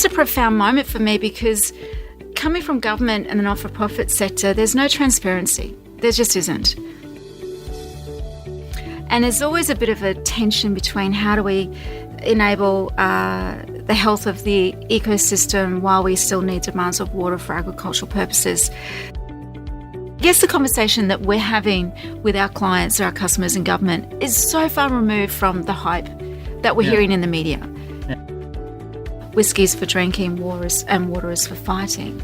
was a profound moment for me because coming from government and the not-for-profit sector, there's no transparency. There just isn't. And there's always a bit of a tension between how do we enable the health of the ecosystem while we still need demands of water for agricultural purposes. I guess the conversation that we're having with our clients, our customers and government is so far removed from the hype that we're hearing in the media. Whiskey's for drinking, water is for fighting.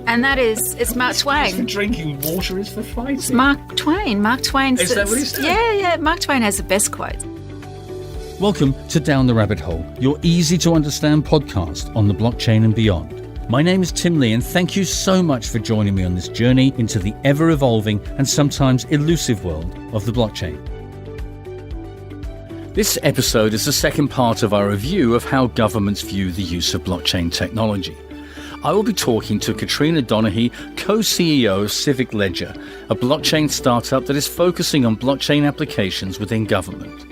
And that is, it's Mark Twain. For drinking, water is for fighting. It's Mark Twain. Mark Twain. Is that what he said? Yeah. Mark Twain has the best quote. Welcome to Down the Rabbit Hole, your easy-to-understand podcast on the blockchain and beyond. My name is Tim Lee, and thank you so much for joining me on this journey into the ever-evolving and sometimes elusive world of the blockchain. This episode is the second part of our review of how governments view the use of blockchain technology. I will be talking to Katrina Donaghy, co-CEO of Civic Ledger, a blockchain startup that is focusing on blockchain applications within government.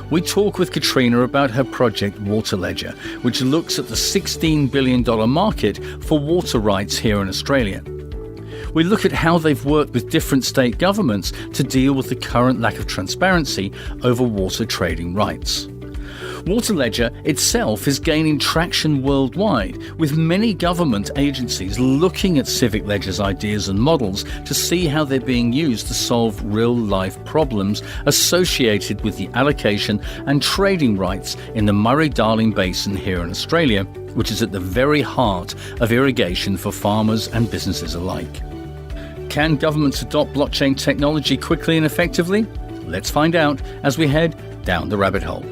We talk with Katrina about her project Water Ledger, which looks at the $16 billion market for water rights here in Australia. We look at how they've worked with different state governments to deal with the current lack of transparency over water trading rights. Water Ledger itself is gaining traction worldwide, with many government agencies looking at Civic Ledger's ideas and models to see how they're being used to solve real-life problems associated with the allocation and trading rights in the Murray Darling Basin here in Australia, which is at the very heart of irrigation for farmers and businesses alike. Can governments adopt blockchain technology quickly and effectively? Let's find out as we head down the rabbit hole.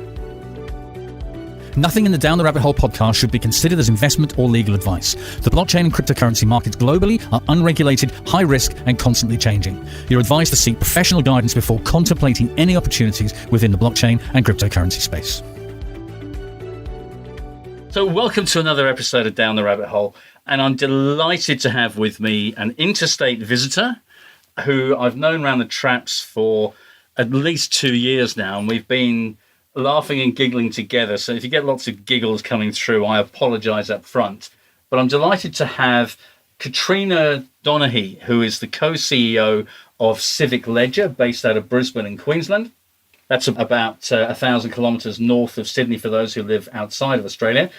Nothing in the Down the Rabbit Hole podcast should be considered as investment or legal advice. The blockchain and cryptocurrency markets globally are unregulated, high risk, and constantly changing. You're advised to seek professional guidance before contemplating any opportunities within the blockchain and cryptocurrency space. So welcome to another episode of Down the Rabbit Hole, and I'm delighted to have with me an interstate visitor who I've known around the traps for at least 2 years now, and we've been laughing and giggling together. So if you get lots of giggles coming through, I apologise up front. But I'm delighted to have Katrina Donaghy, who is the co-CEO of Civic Ledger, based out of Brisbane in Queensland. That's about 1,000 kilometres north of Sydney for those who live outside of Australia.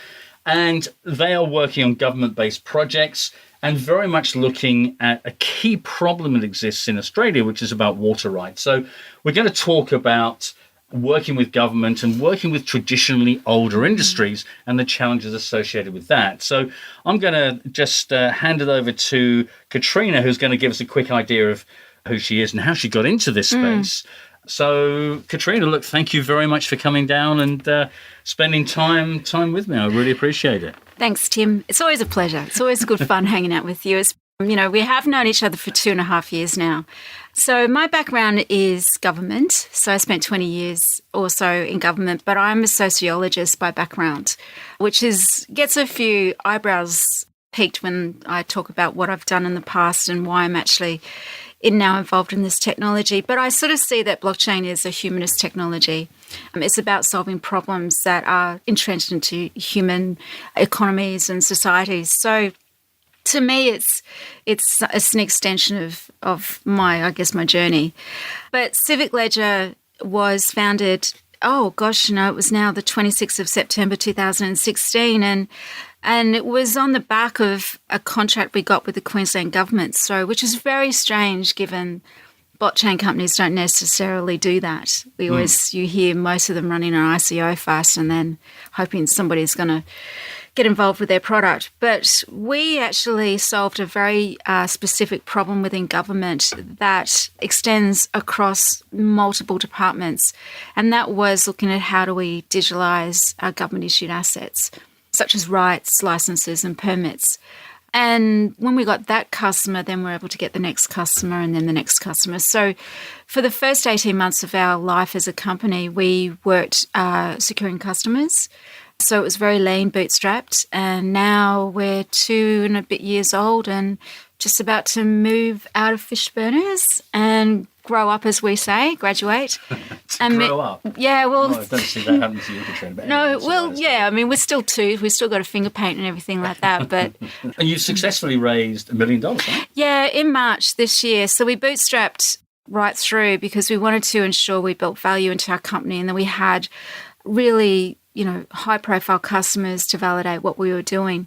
And they are working on government-based projects and very much looking at a key problem that exists in Australia, which is about water rights. So we're going to talk about working with government and working with traditionally older industries and the challenges associated with that. So I'm going to just hand it over to Katrina, who's going to give us a quick idea of who she is and how she got into this space. So Katrina, look, thank you very much for coming down and spending time with me. I really appreciate it. Thanks, Tim. It's always a pleasure. It's always good fun hanging out with you. We have known each other for 2.5 years now. So my background is government. So I spent 20 years or so in government, but I'm a sociologist by background, which gets a few eyebrows peaked when I talk about what I've done in the past and why I'm actually now involved in this technology. But I sort of see that blockchain is a humanist technology. It's about solving problems that are entrenched into human economies and societies. So to me, it's an extension of my journey. But Civic Ledger was founded, it was now the 26th of September 2016, and it was on the back of a contract we got with the Queensland government, which is very strange given blockchain companies don't necessarily do that. You hear most of them running an ICO first and then hoping somebody's going to get involved with their product. But we actually solved a very specific problem within government that extends across multiple departments. And that was looking at how do we digitalise our government-issued assets, such as rights, licenses and permits. And when we got that customer, then we're able to get the next customer and then the next customer. So for the first 18 months of our life as a company, we worked securing customers. So it was very lean, bootstrapped. And now we're 2 and a bit years old and just about to move out of fish burners. And and grow up, as we say, graduate. Grow up. Yeah, well... I don't see that happening to you, Katrina. But No, anyway, well, yeah, I mean, we're still two. We've still got a finger paint and everything like that, but... And you successfully raised $1 million, right? Yeah, in March this year. So we bootstrapped right through because we wanted to ensure we built value into our company and that we had really, high-profile customers to validate what we were doing.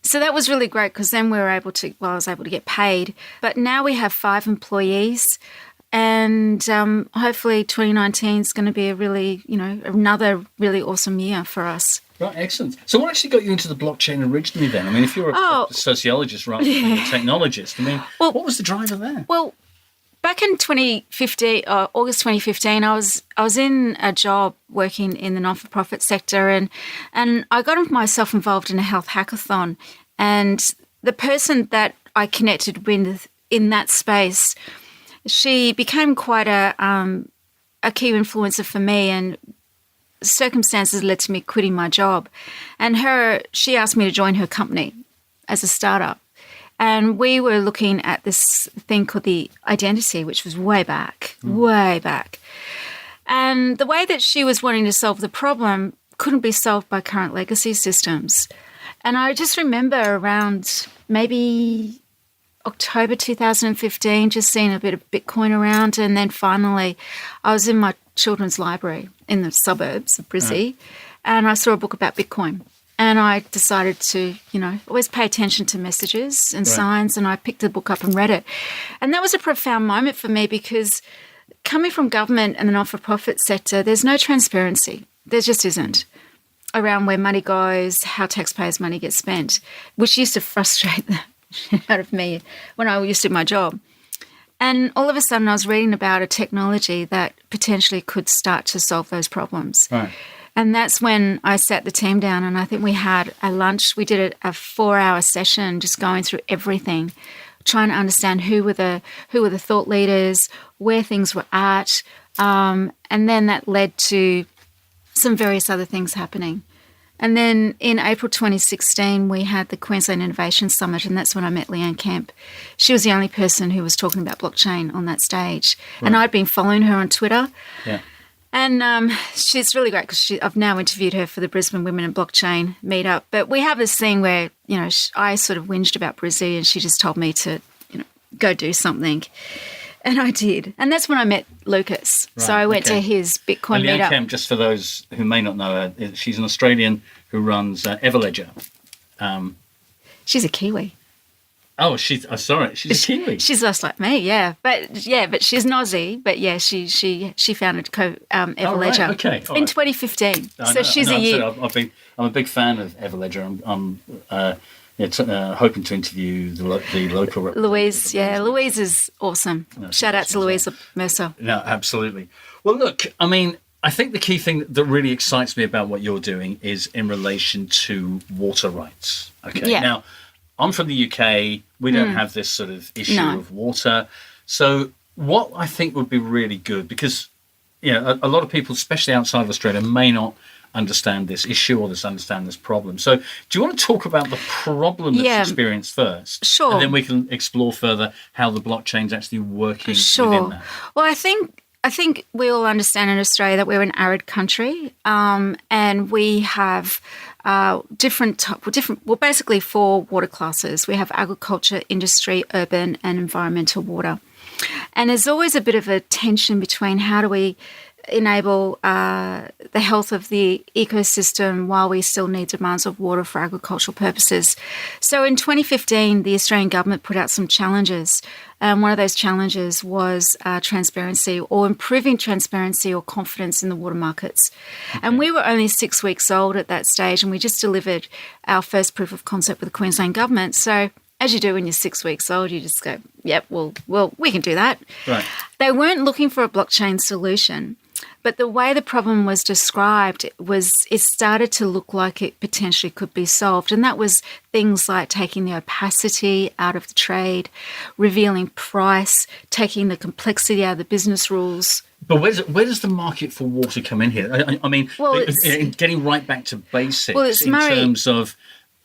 So that was really great because then I was able to get paid. But now we have 5 employees. And hopefully 2019 is going to be a really, another really awesome year for us. Right, excellent. So what actually got you into the blockchain originally then? I mean, if you're a sociologist rather than a technologist, what was the driver there? Well, back in 2015, August 2015, I was in a job working in the non-for-profit sector and I got myself involved in a health hackathon. And the person that I connected with in that space, she became quite a key influencer for me, and circumstances led to me quitting my job. And she asked me to join her company as a startup. And we were looking at this thing called the identity, which was way back. And the way that she was wanting to solve the problem couldn't be solved by current legacy systems. And I just remember around maybe October 2015, just seeing a bit of Bitcoin around. And then finally, I was in my children's library in the suburbs of Brizzy, and I saw a book about Bitcoin. And I decided to, always pay attention to messages and signs, and I picked the book up and read it. And that was a profound moment for me because coming from government and the not-for-profit sector, there's no transparency. There just isn't around where money goes, how taxpayers' money gets spent, which used to frustrate the shit out of me when I used to do my job. And all of a sudden I was reading about a technology that potentially could start to solve those problems. Right. And that's when I sat the team down and I think we had a lunch. We did a 4-hour session just going through everything, trying to understand who were the thought leaders, where things were at. And then that led to some various other things happening. And then in April 2016, we had the Queensland Innovation Summit, and that's when I met Leanne Kemp. She was the only person who was talking about blockchain on that stage. Right. And I'd been following her on Twitter. Yeah. And she's really great because I've now interviewed her for the Brisbane Women in Blockchain meetup. But we have this thing where, I sort of whinged about Brizzy and she just told me to, go do something. And I did. And that's when I met Lucas. Right, so I went to his Bitcoin meetup. Leanne Kemp, just for those who may not know her, she's an Australian who runs Everledger. She's a Kiwi. Oh, she's a Kiwi. She's just like me, yeah. But she's an Aussie. But yeah, she founded Everledger in 2015. So she's a year. I'm a big fan of Everledger. I'm hoping to interview the local representative. Louise, Louise is awesome. No, shout out to Louise Mercer. No, absolutely. Well, look, I think the key thing that really excites me about what you're doing is in relation to water rights. Okay, yeah. Now, I'm from the UK. We don't have this sort of issue of water. So what I think would be really good, because a lot of people, especially outside of Australia, may not understand this issue or understand this problem. So do you want to talk about the problem that's experienced first? Sure. And then we can explore further how the blockchain's actually working within that. Well, I think we all understand in Australia that we're an arid country, and we have basically 4 water classes. We have agriculture, industry, urban, and environmental water. And there's always a bit of a tension between how do we enable the health of the ecosystem while we still need demands of water for agricultural purposes. So in 2015, the Australian government put out some challenges. One of those challenges was transparency, or improving transparency or confidence in the water markets. Okay. And we were only 6 weeks old at that stage, and we just delivered our first proof of concept with the Queensland government. So as you do when you're 6 weeks old, you just go, yep, well, we can do that. Right. They weren't looking for a blockchain solution. But the way the problem was described was it started to look like it potentially could be solved. And that was things like taking the opacity out of the trade, revealing price, taking the complexity out of the business rules. But where does the market for water come in here? Getting right back to basics terms of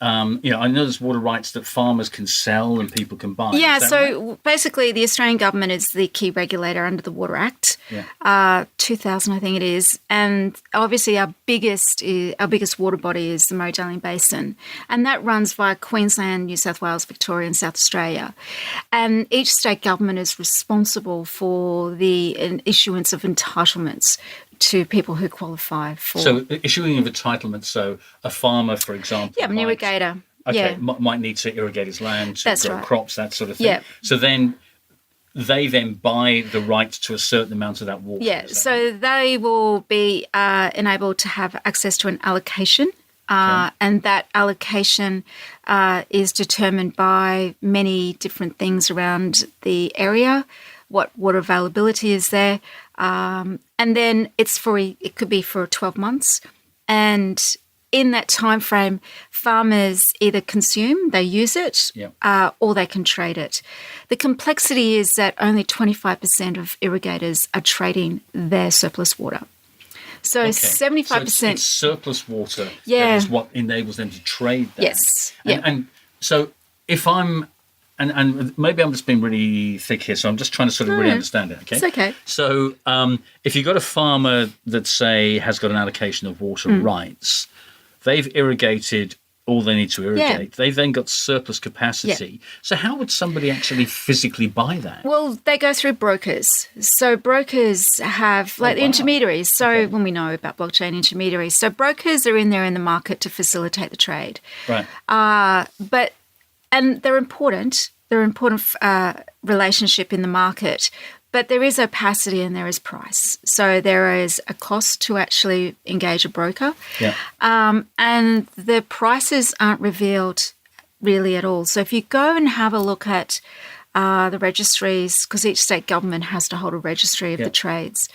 I know there's water rights that farmers can sell and people can buy. Yeah, Is that so right? basically the Australian government is the key regulator under the Water Act, Yeah. 2000 I think it is. And obviously our biggest water body is the Murray Darling Basin. And that runs via Queensland, New South Wales, Victoria and South Australia. And each state government is responsible for the issuance of entitlements to people who qualify for... So issuing of entitlements, so a farmer, for example... Yeah, an irrigator. Okay, might need to irrigate his land to That's grow right. crops, that sort of thing. Yeah. So then they then buy the right to a certain amount of that water. Yeah, is that so right? they will be enabled to have access to an allocation. And that allocation is determined by many different things around the area, what water availability is there. And then it could be for 12 months. And in that time frame, farmers either consume, they use it, or they can trade it. The complexity is that only 25% of irrigators are trading their surplus water. So 75%... So it's surplus water Yeah. that is what enables them to trade that. Yes. And so if I'm... And maybe I'm just being really thick here, so I'm just trying to sort of really understand it, okay? It's okay. So if you've got a farmer that, say, has got an allocation of water rights, they've irrigated all they need to irrigate. They've then got surplus capacity. So how would somebody actually physically buy that? Well, they go through brokers. So brokers have, the intermediaries. So when we know about blockchain intermediaries, so brokers are in there in the market to facilitate the trade. Right. And they're important. They're an important relationship in the market. But there is opacity and there is price. So there is a cost to actually engage a broker. Yeah. And the prices aren't revealed really at all. So if you go and have a look at the registries, because each state government has to hold a registry of the trades,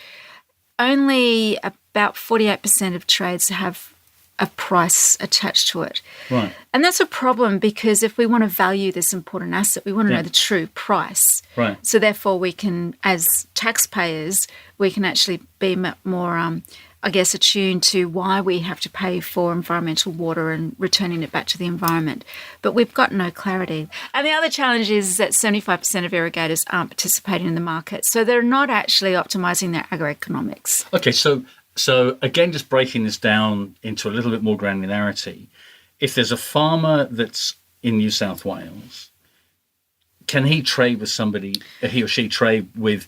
only about 48% of trades have a price attached to it. Right. And that's a problem because if we want to value this important asset, we want to know the true price. Right. So therefore we can, as taxpayers, we can actually be more, attuned to why we have to pay for environmental water and returning it back to the environment. But we've got no clarity. And the other challenge is that 75% of irrigators aren't participating in the market. So they're not actually optimising their agroeconomics. Okay, so again, just breaking this down into a little bit more granularity, if there's a farmer that's in New South Wales, can he trade with somebody, he or she trade with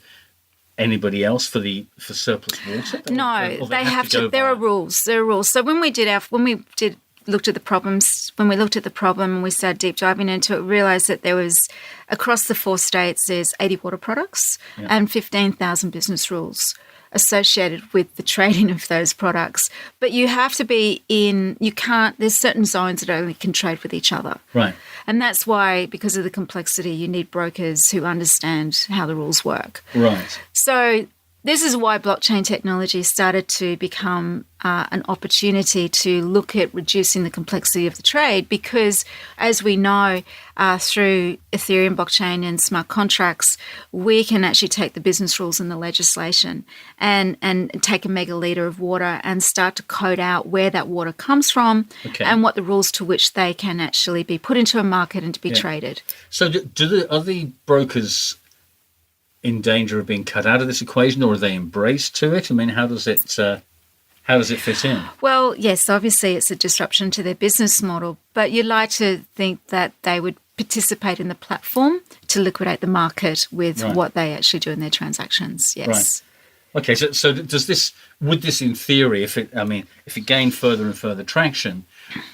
anybody else for surplus water? No, Or they have to. There are rules. There are rules. So when we looked at the problems, when we looked at the problem and we started deep diving into it, we realised that there was, across the 4 states, there's 80 water products and 15,000 business rules associated with the trading of those products. But you have to be there's certain zones that only can trade with each other. Right. And that's why, because of the complexity, you need brokers who understand how the rules work. Right. So this is why blockchain technology started to become an opportunity to look at reducing the complexity of the trade because, as we know, through Ethereum blockchain and smart contracts, we can actually take the business rules and the legislation and take a megaliter of water and start to code out where that water comes from and what the rules to which they can actually be put into a market and to be traded. So are the brokers in danger of being cut out of this equation, or are they embraced to it? I mean, how does it fit in? Well, yes, obviously it's a disruption to their business model, but you'd like to think that they would participate in the platform to liquidate the market with what they actually do in their transactions. Yes. Right. Okay. So would this in theory, if it gained further and further traction,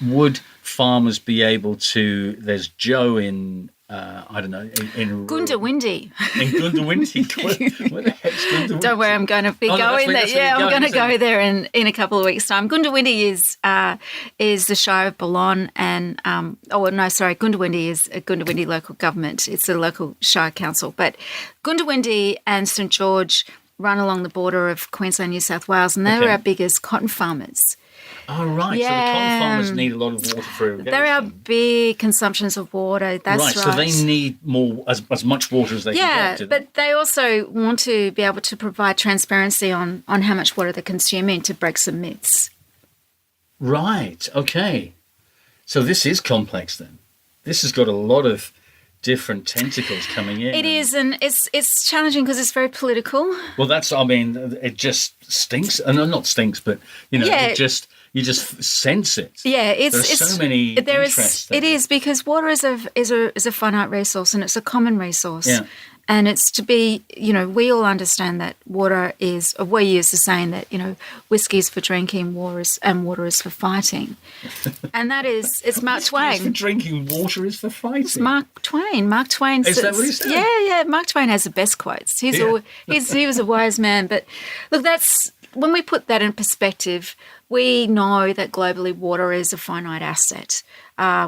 would farmers be able to? There's Joe in. I don't know, in Goondiwindi. In Goondiwindi. Where the heck's Goondiwindi? Don't worry, I'm going to be going there. Yeah, I'm going to go there in a couple of weeks' time. Goondiwindi is the Shire of Boulogne and, Goondiwindi is a Goondiwindi local government. It's a local Shire council. But Goondiwindi and St George run along the border of Queensland, New South Wales, and they're our biggest cotton farmers. Oh, right. Yeah. So the cotton farmers need a lot of water for irrigation. They're our big consumptions of water. That's right. So they need more, as much water as they can get. Yeah, but they also want to be able to provide transparency on how much water they're consuming to break some myths. Right. Okay. So this is complex then. This has got a lot of different tentacles coming in. It is, and it's challenging because it's very political. Well, it just stinks. No, not stinks, but, you just sense it. Yeah, There's so many interests there. It is, because water is a finite resource, and it's a common resource. Yeah. And it's to be, we all understand that water is, we use the saying that, whiskey is for drinking, water is for fighting. And that is, it's Mark Twain. For drinking, water is for fighting. It's Mark Twain. Mark Twain. Is that what he said? Yeah. Mark Twain has the best quotes. He was a wise man. But look, when we put that in perspective, we know that globally water is a finite asset.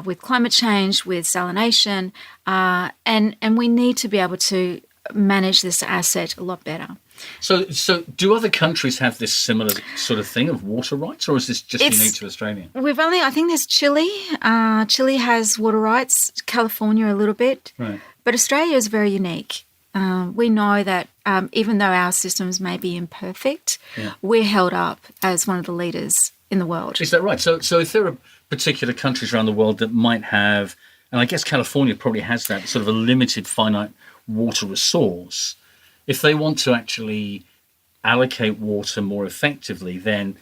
With climate change, with salination, and we need to be able to manage this asset a lot better. So do other countries have this similar sort of thing of water rights, or is this just unique to Australia? I think there's Chile. Chile has water rights, California a little bit, Right. But Australia is very unique. We know that even though our systems may be imperfect, we're held up as one of the leaders in the world. Is that right? So if there are particular countries around the world that might have, and I guess California probably has that sort of a limited finite water resource, if they want to actually allocate water more effectively, then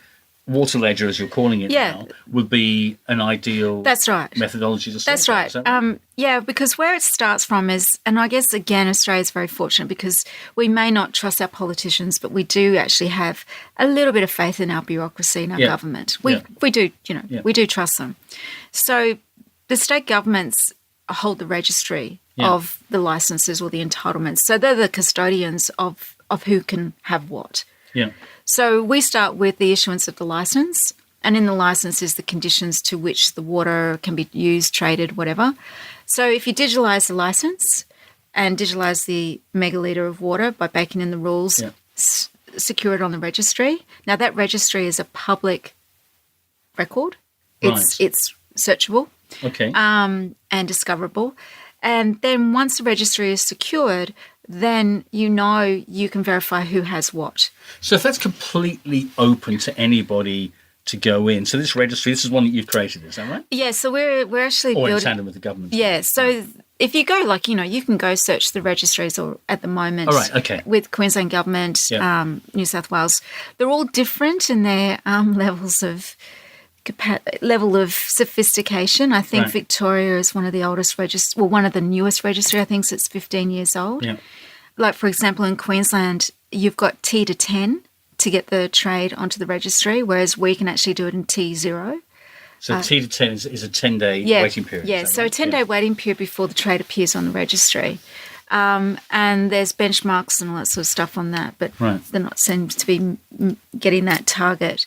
Water Ledger, as you're calling it now, would be an ideal methodology to solve That's right. Because where it starts from is, and I guess, again, Australia's very fortunate because we may not trust our politicians, but we do actually have a little bit of faith in our bureaucracy and our government. We do, we do trust them. So the state governments hold the registry of the licenses or the entitlements. So they're the custodians of who can have what. Yeah. So we start with the issuance of the license, and in the license is the conditions to which the water can be used, traded, whatever. So if you digitalise the license and digitalise the megalitre of water by baking in the rules, secure it on the registry. Now that registry is a public record. It's searchable, and discoverable. And then once the registry is secured, then you can verify who has what. So if that's completely open to anybody to go in, so this registry, this is one that you've created, is that right? Yeah, so we're actually building... in tandem with the government. Yeah, so if you go, you can go search the registries or at the moment with Queensland Government, New South Wales. They're all different in their level of sophistication. I think Victoria is one of the oldest one of the newest registry. I think it's 15 years old. Yeah. Like, for example, in Queensland, you've got T to 10 to get the trade onto the registry, whereas we can actually do it in T0. So T to 10 is a 10-day waiting period. Yeah, so right? A 10-day waiting period before the trade appears on the registry. And there's benchmarks and all that sort of stuff on that, but they're not seem to be getting that target.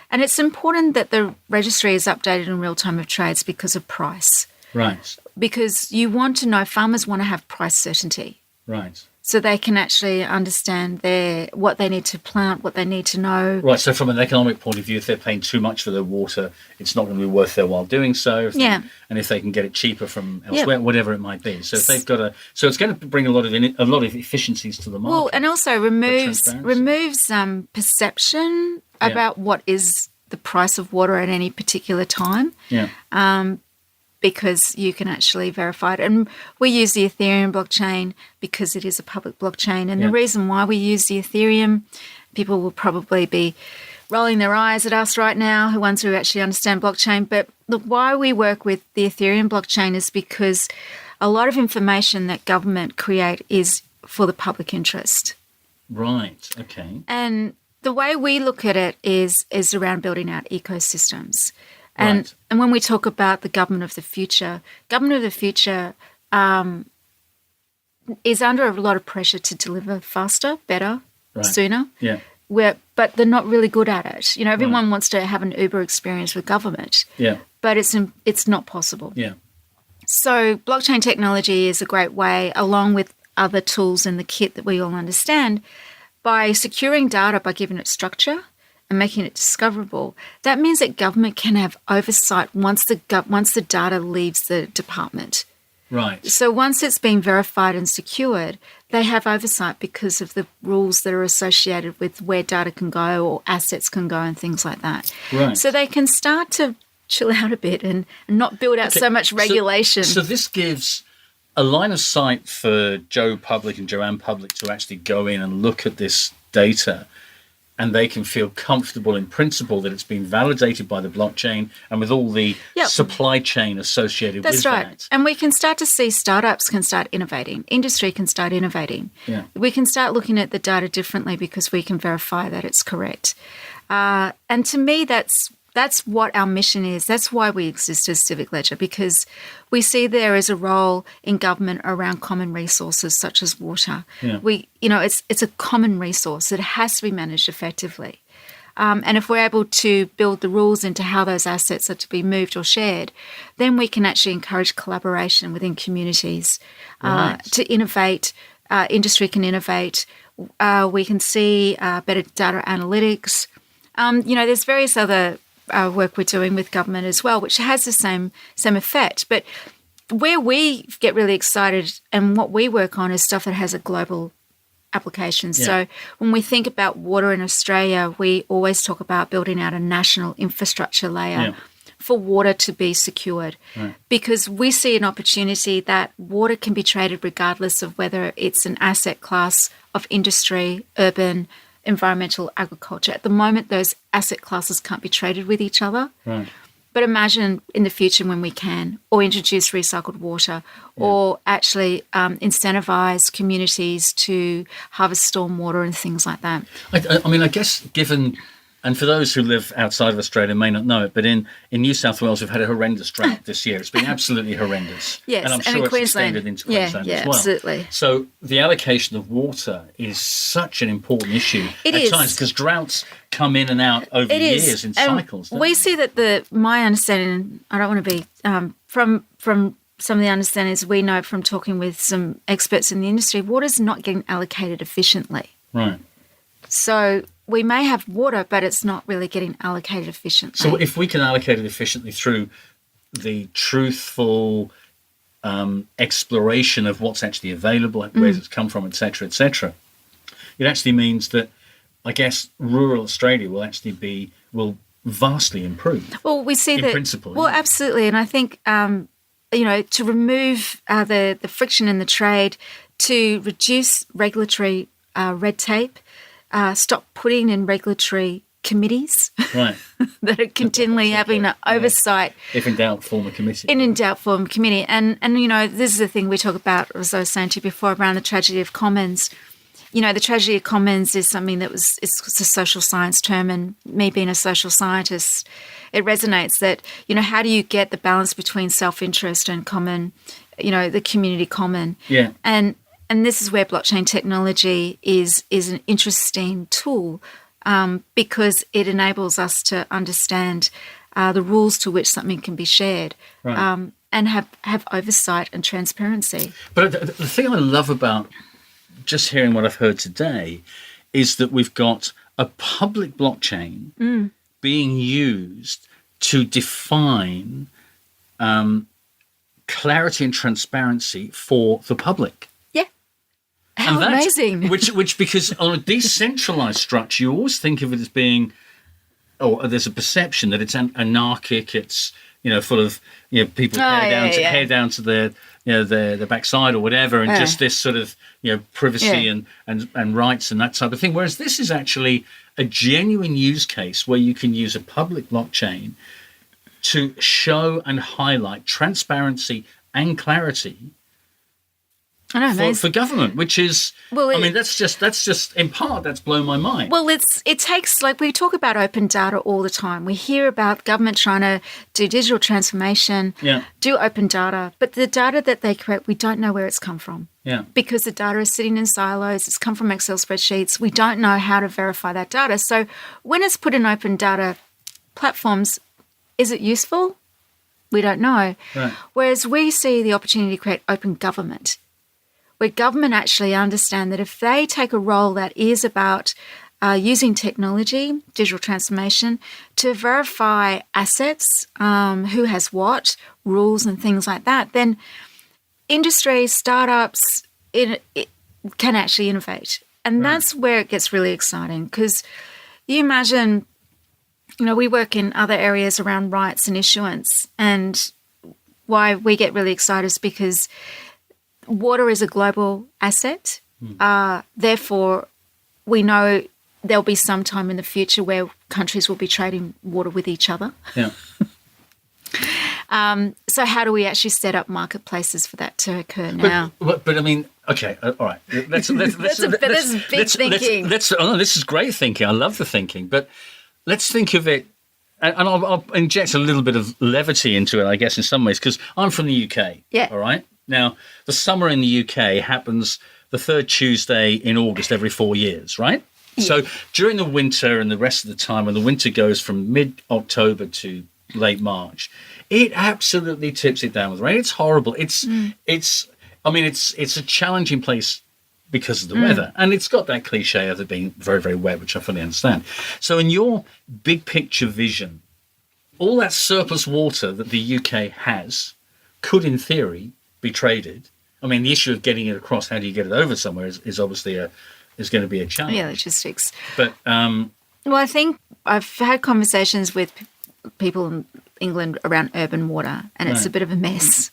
And it's important that the registry is updated in real time of trades because of price. Right. Because you want to know, farmers want to have price certainty. Right. So they can actually understand what they need to plant, what they need to know. Right, so from an economic point of view, if they're paying too much for their water, it's not going to be worth their while doing so. And if they can get it cheaper from elsewhere, whatever it might be. So if they've got so it's going to bring a lot of efficiencies to the market. Well, and also removes perception about what is the price of water at any particular time. Yeah. Because you can actually verify it. And we use the Ethereum blockchain because it is a public blockchain. And the reason why we use the Ethereum, people will probably be rolling their eyes at us right now, the ones who actually understand blockchain. But look, why we work with the Ethereum blockchain is because a lot of information that government create is for the public interest. Right, okay. And the way we look at it is around building out ecosystems. And when we talk about the government of the future is under a lot of pressure to deliver faster, better, sooner. Yeah. But they're not really good at it. Everyone wants to have an Uber experience with government. Yeah. But it's not possible. Yeah. So blockchain technology is a great way, along with other tools in the kit that we all understand, by securing data, by giving it structure and making it discoverable. That means that government can have oversight once the data leaves the department. Right. So once it's been verified and secured, they have oversight because of the rules that are associated with where data can go or assets can go and things like that. Right. So they can start to chill out a bit and not build out so much regulation. So this gives a line of sight for Joe Public and Joanne Public to actually go in and look at this data, and they can feel comfortable in principle that it's been validated by the blockchain and with all the supply chain associated with that. That's right. And we can start to see startups can start innovating. Industry can start innovating. Yeah. We can start looking at the data differently because we can verify that it's correct. And to me, that's what our mission is. That's why we exist as Civic Ledger, because we see there is a role in government around common resources such as water. Yeah. It's a common resource. It has to be managed effectively. And if we're able to build the rules into how those assets are to be moved or shared, then we can actually encourage collaboration within communities to innovate. Industry can innovate. We can see better data analytics. There's various other work we're doing with government as well, which has the same effect. But where we get really excited and what we work on is stuff that has a global application. Yeah. So when we think about water in Australia, we always talk about building out a national infrastructure layer for water to be secured, because we see an opportunity that water can be traded regardless of whether it's an asset class of industry, urban, environmental, agriculture. At the moment, those asset classes can't be traded with each other. Right. But imagine in the future when we can, or introduce recycled water, or actually incentivize communities to harvest stormwater and things like that. I guess given, and for those who live outside of Australia may not know it, but in New South Wales we've had a horrendous drought this year. It's been absolutely horrendous. Yes, and I'm sure in it's Queensland. extended into Queensland as well. Absolutely. So the allocation of water is such an important issue at times, because droughts come in and out over years in cycles. We see that my understanding, I don't want to be, from some of the understandings we know from talking with some experts in the industry, water's not getting allocated efficiently. Right. So we may have water, but it's not really getting allocated efficiently. So if we can allocate it efficiently through the truthful exploration of what's actually available, where it's come from, et cetera, it actually means that, I guess, rural Australia will vastly improve. Well, we see in that principle. Well, absolutely, and I think to remove the friction in the trade, to reduce regulatory red tape, stop putting in regulatory committees that are continually having an oversight. If in doubt, form a committee. In doubt, form a committee. And this is the thing we talk about, as I was saying to you before, around the tragedy of commons. The tragedy of commons is something it's a social science term, and me being a social scientist, it resonates that, how do you get the balance between self-interest and common, the community common? Yeah. And this is where blockchain technology is an interesting tool, because it enables us to understand the rules to which something can be shared, and have oversight and transparency. But the thing I love about just hearing what I've heard today is that we've got a public blockchain being used to define clarity and transparency for the public. How amazing. Which because on a decentralized structure, you always think of it as being, there's a perception that it's anarchic, it's, full of, people hair down to their backside or whatever, and just this sort of, privacy and rights and that type of thing. Whereas this is actually a genuine use case where you can use a public blockchain to show and highlight transparency and clarity for government, which is, that's just in part, that's blown my mind. Well, it takes, like, we talk about open data all the time. We hear about government trying to do digital transformation, do open data, but the data that they create, we don't know where it's come from. Yeah. Because the data is sitting in silos, it's come from Excel spreadsheets. We don't know how to verify that data. So when it's put in open data platforms, is it useful? We don't know. Right. Whereas we see the opportunity to create open government, where government actually understand that if they take a role that is about using technology, digital transformation, to verify assets, who has what, rules and things like that, then industry, startups, it can actually innovate. And that's where it gets really exciting, because you imagine we work in other areas around rights and issuance, and why we get really excited is because water is a global asset. Therefore, we know there'll be some time in the future where countries will be trading water with each other. Yeah. So how do we actually set up marketplaces for that to occur now? But I mean, okay, all right. Let's big thinking. This is great thinking. I love the thinking, but let's think of it, and I'll inject a little bit of levity into it, I guess, in some ways, because I'm from the UK. Yeah. All right. Now, the summer in the UK happens the third Tuesday in August every 4 years, right? Yeah. So during the winter and the rest of the time, when the winter goes from mid-October to late March, it absolutely tips it down with rain. It's horrible. It's a challenging place because of the weather. And it's got that cliche of it being very, very wet, which I fully understand. So in your big picture vision, all that surplus water that the UK has could, in theory, be traded. I mean, the issue of getting it across, how do you get it over somewhere, is obviously is going to be a challenge. Yeah, logistics. But well, I think I've had conversations with people in England around urban water, and it's a bit of a mess.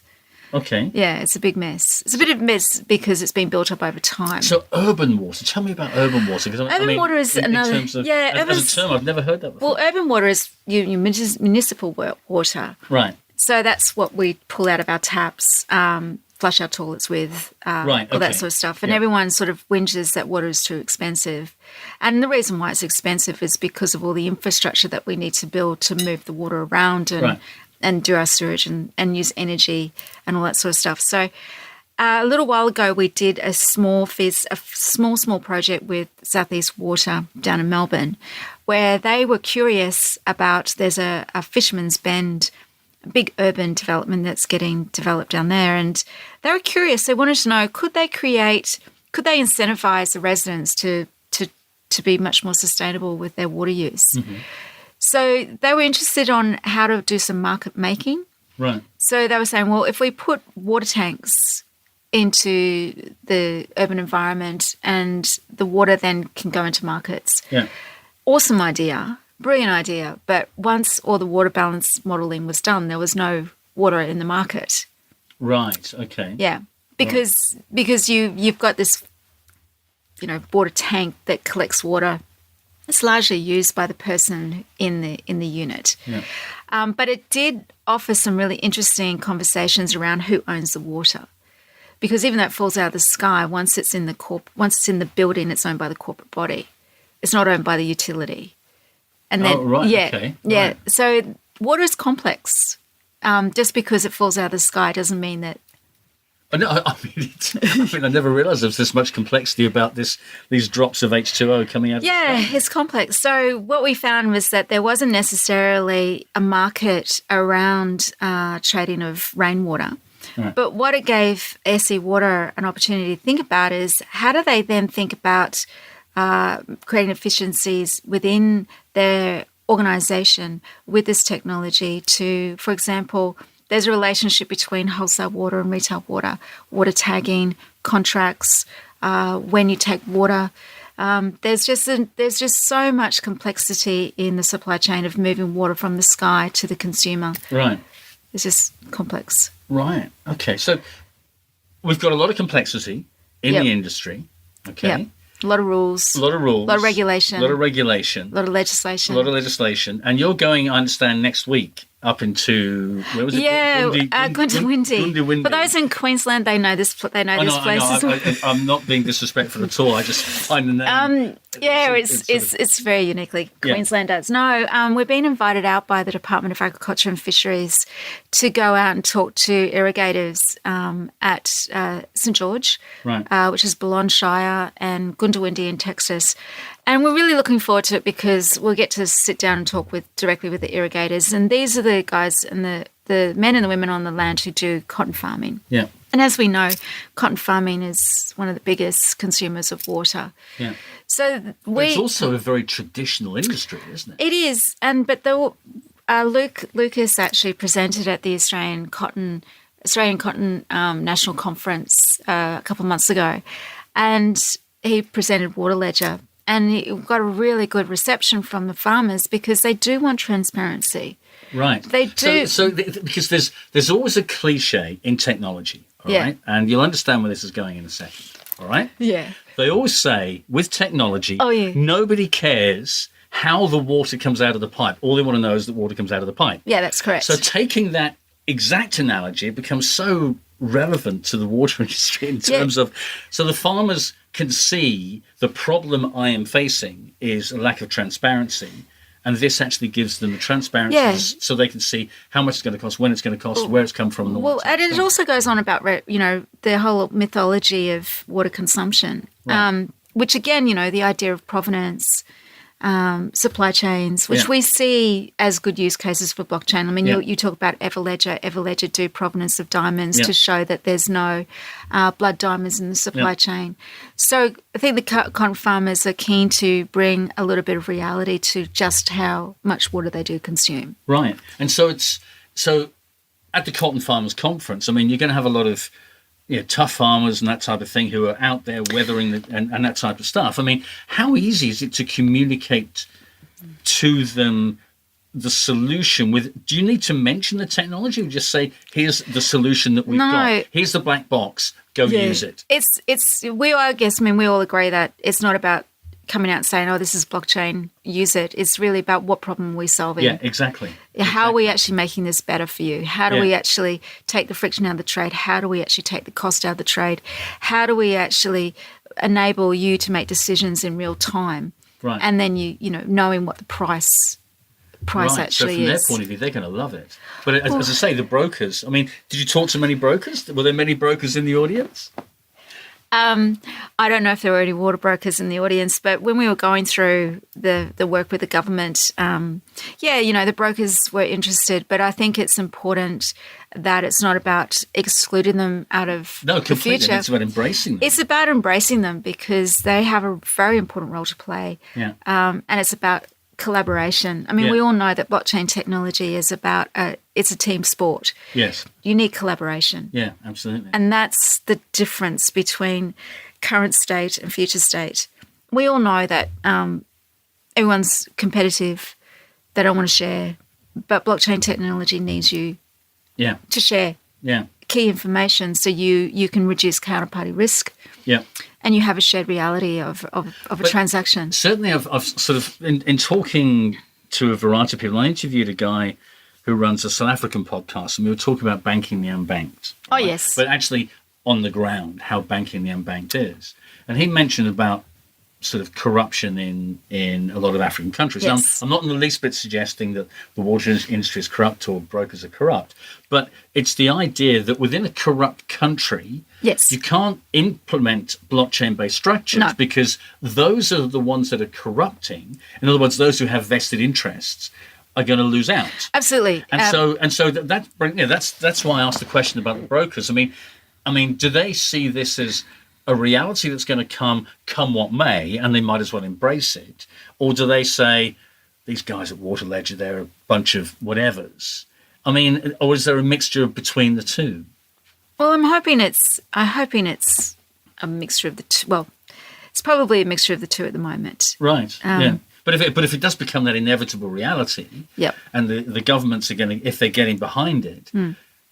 Okay. Yeah, it's a big mess. It's a bit of a mess because it's been built up over time. So urban water. Tell me about urban water. Urban water is another. As a term, I've never heard that before. Well, urban water is your municipal water. Right. So that's what we pull out of our taps, flush our toilets with, all that sort of stuff. And everyone sort of whinges that water is too expensive. And the reason why it's expensive is because of all the infrastructure that we need to build to move the water around and do our sewage and use energy and all that sort of stuff. So a little while ago, we did a small project with Southeast Water down in Melbourne, where they were curious about, there's a Fisherman's Bend, a big urban development that's getting developed down there. And they were curious. They wanted to know, could they incentivize the residents to be much more sustainable with their water use? Mm-hmm. So they were interested on how to do some market making. Right. So they were saying, well, if we put water tanks into the urban environment and the water then can go into markets. Yeah. Awesome idea. Brilliant idea. But once all the water balance modelling was done, there was no water in the market. Right. Okay. Yeah. Because you've got this, water tank that collects water. It's largely used by the person in the unit. Yeah. But it did offer some really interesting conversations around who owns the water. Because even though it falls out of the sky, once it's in the building, it's owned by the corporate body. It's not owned by the utility. And then, okay. Yeah. Right. So water is complex. Just because it falls out of the sky doesn't mean that. I never realised there was this much complexity about these drops of H2O coming out. Yeah, it's complex. So what we found was that there wasn't necessarily a market around trading of rainwater. Right. But what it gave SE Water an opportunity to think about is, how do they then think about creating efficiencies within their organisation with this technology to, for example, there's a relationship between wholesale water and retail water, water tagging, contracts, when you take water. There's just so much complexity in the supply chain of moving water from the sky to the consumer. Right. It's just complex. Right. Okay. So we've got a lot of complexity in the industry. Okay. Yep. A lot of rules. A lot of regulation. A lot of legislation. And you're going, I understand, next week up into, where was it? Gundawindi. For those in Queensland, they know this place. I'm not being disrespectful at all. I just find the name. It's very uniquely Queenslanders. No, we're being invited out by the Department of Agriculture and Fisheries to go out and talk to irrigators at St George, which is Boulogne Shire, and Gundawindi in Texas. And we're really looking forward to it because we'll get to sit down and talk directly with the irrigators. And these are the guys and the men and the women on the land who do cotton farming. Yeah. And as we know, cotton farming is one of the biggest consumers of water. Yeah. So it's also a very traditional industry, isn't it? It is. Luke Lucas actually presented at the Australian Cotton National Conference a couple of months ago, and he presented Water Ledger. And it got a really good reception from the farmers because they do want transparency. Right. They do. Because there's always a cliche in technology, all right? And you'll understand where this is going in a second, all right? Yeah. They always say, with technology, yeah. nobody cares how the water comes out of the pipe. All they want to know is that water comes out of the pipe. Yeah, that's correct. So taking that exact analogy, it becomes so relevant to the water industry in terms of, so the farmers can see the problem I am facing is a lack of transparency. And this actually gives them the transparency so they can see how much it's going to cost, when it's going to cost, where it's come from. And all and it also goes on about, the whole mythology of water consumption, which again, the idea of provenance, supply chains, which we see as good use cases for blockchain. I mean, you talk about Everledger. Everledger do provenance of diamonds to show that there's no blood diamonds in the supply chain. So I think the cotton farmers are keen to bring a little bit of reality to just how much water they do consume. Right. And so at the Cotton Farmers Conference, I mean, you're going to have a lot of tough farmers and that type of thing who are out there weathering and that type of stuff. I mean, how easy is it to communicate to them the solution? Do you need to mention the technology or just say, here's the solution that we've got? Here's the black box, go use it. We all agree that it's not about coming out and saying, this is blockchain, use it. It's really about what problem we're solving. Yeah, exactly. How are we actually making this better for you? How do we actually take the friction out of the trade? How do we actually take the cost out of the trade? How do we actually enable you to make decisions in real time? Right. And then knowing what the price actually is. So from their point of view, they're going to love it. But as I say, the brokers, I mean, did you talk to many brokers? Were there many brokers in the audience? I don't know if there were any water brokers in the audience, but when we were going through the work with the government, the brokers were interested. But I think it's important that it's not about excluding them out of the future. It's about embracing them. It's about embracing them because they have a very important role to play. Yeah. And it's about collaboration. I mean, we all know that blockchain technology is about it's a team sport. Yes. You need collaboration. Yeah, absolutely. And that's the difference between current state and future state. We all know that everyone's competitive. They don't want to share. But blockchain technology needs you to share key information so you can reduce counterparty risk. Yeah. And you have a shared reality of a transaction. Certainly, I've sort of, in talking to a variety of people, I interviewed a guy who runs a South African podcast, and we were talking about banking the unbanked. Right? Oh, yes. But actually, on the ground, how banking the unbanked is. And he mentioned about sort of corruption in a lot of African countries. Yes. Now, I'm not in the least bit suggesting that the water industry is corrupt or brokers are corrupt, but it's the idea that within a corrupt country, you can't implement blockchain-based structures because those are the ones that are corrupting. In other words, those who have vested interests are going to lose out. Absolutely. And so that's why I asked the question about the brokers. I mean, do they see this as a reality that's going to come what may, and they might as well embrace it? Or do they say, these guys at Water Ledger, they're a bunch of whatevers? I mean, or is there a mixture between the two? Well, I'm hoping it's a mixture of the two. Well, it's probably a mixture of the two at the moment. Right, But if it does become that inevitable reality, and the governments are if they're getting behind it,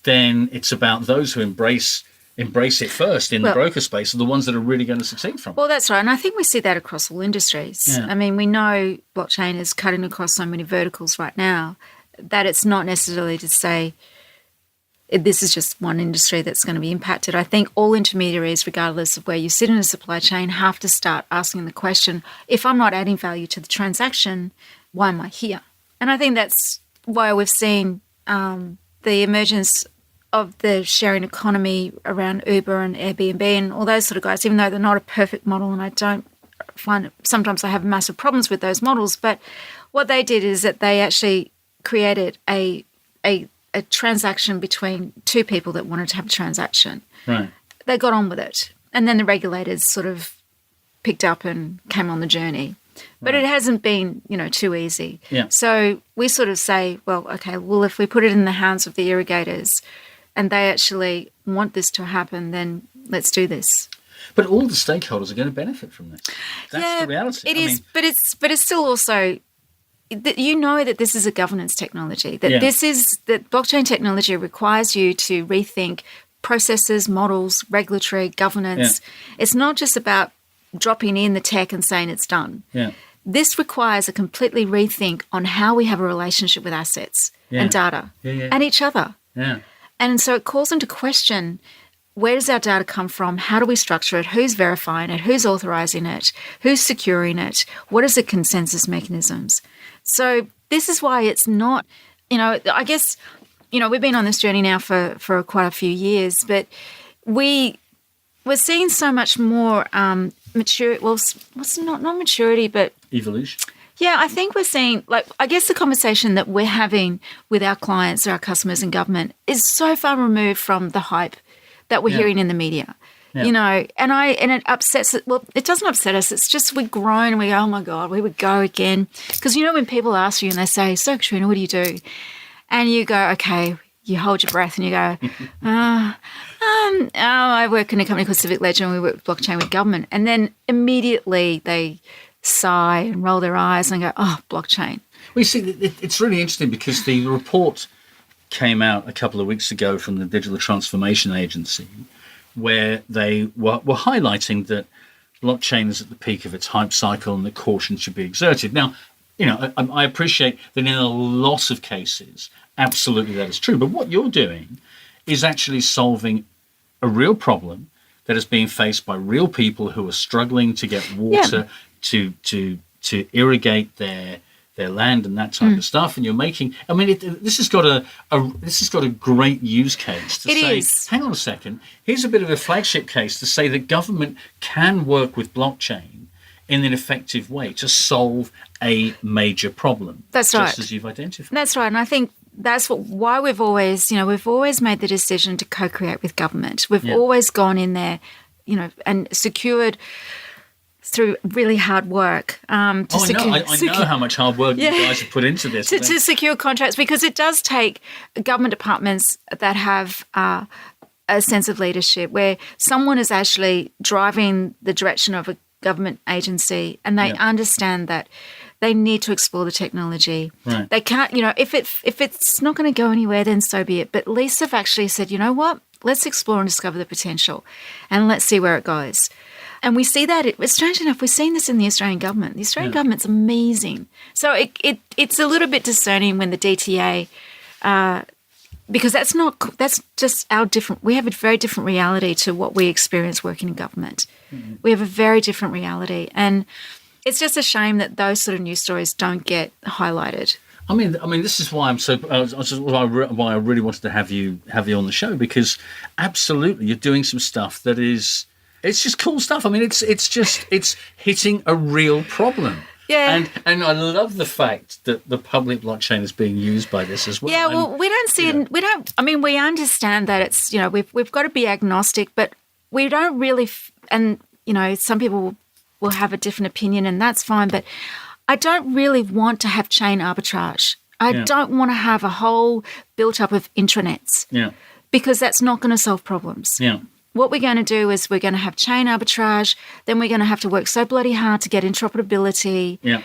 then it's about those who embrace it first in the broker space are the ones that are really going to succeed from it. Well, that's right. And I think we see that across all industries. Yeah. I mean, we know blockchain is cutting across so many verticals right now that it's not necessarily to say this is just one industry that's going to be impacted. I think all intermediaries, regardless of where you sit in a supply chain, have to start asking the question, if I'm not adding value to the transaction, why am I here? And I think that's why we've seen the emergence of the sharing economy around Uber and Airbnb and all those sort of guys, even though they're not a perfect model, and I don't find it, sometimes I have massive problems with those models. But what they did is that they actually created a transaction between two people that wanted to have a transaction. Right. They got on with it. And then the regulators sort of picked up and came on the journey. But it hasn't been, too easy. Yeah. So we sort of say, if we put it in the hands of the irrigators and they actually want this to happen, then let's do this. But all the stakeholders are going to benefit from this. That's the reality. It is, but it's still also, you know, that this is a governance technology, that that blockchain technology requires you to rethink processes, models, regulatory governance. It's not just about dropping in the tech and saying it's done. This requires a completely rethink on how we have a relationship with assets and data and each other. And so it calls into question, where does our data come from? How do we structure it? Who's verifying it? Who's authorizing it? Who's securing it? What is the consensus mechanisms? So this is why it's not, I guess, we've been on this journey now for quite a few years, but we're seeing so much more maturity. Well, what's not maturity, but evolution. Yeah, I think we're seeing, I guess the conversation that we're having with our clients or our customers and government is so far removed from the hype that we're hearing in the media. And it upsets it. Well, it doesn't upset us. It's just we groan and we go, oh my God, we would go again. Because when people ask you and they say, so Katrina, what do you do? And you go, okay, you hold your breath and you go, I work in a company called Civic Ledger and we work with blockchain with government. And then immediately they sigh and roll their eyes and go, oh, blockchain. Well, you see, it's really interesting because the report came out a couple of weeks ago from the Digital Transformation Agency where they were highlighting that blockchain is at the peak of its hype cycle and that caution should be exerted. Now, I appreciate that in a lot of cases, absolutely that is true. But what you're doing is actually solving a real problem that is being faced by real people who are struggling to get water to irrigate their land and that type of stuff, and you're making. I mean, this has got a great use case to say. Hang on a second. Here's a bit of a flagship case to say that government can work with blockchain in an effective way to solve a major problem. That's right. Just as you've identified. That's right, and I think that's why we've always made the decision to co-create with government. We've always gone in there, and secured through really hard work. I know how much hard work you guys have put into this. to secure contracts, because it does take government departments that have a sense of leadership, where someone is actually driving the direction of a government agency and they understand that they need to explore the technology. Right. They can't, if it's not going to go anywhere, then so be it. But at least they've actually said, you know what, let's explore and discover the potential and let's see where it goes. And we see that, strange enough, we've seen this in the Australian government. The Australian government's amazing. So it's a little bit discerning when the DTA, because that's just we have a very different reality to what we experience working in government. Mm-hmm. We have a very different reality. And it's just a shame that those sort of news stories don't get highlighted. I mean, this is why why I really wanted to have you on the show, because absolutely you're doing some stuff that is. It's just cool stuff. I mean, it's hitting a real problem. Yeah. And I love the fact that the public blockchain is being used by this as well. Yeah, well, we don't see it. We understand that it's, we've got to be agnostic, but we don't really, some people will have a different opinion and that's fine, but I don't really want to have chain arbitrage. I don't want to have a whole built up of intranets. Yeah. Because that's not going to solve problems. Yeah. What we're going to do is we're going to have chain arbitrage, then we're going to have to work so bloody hard to get interoperability. Yeah.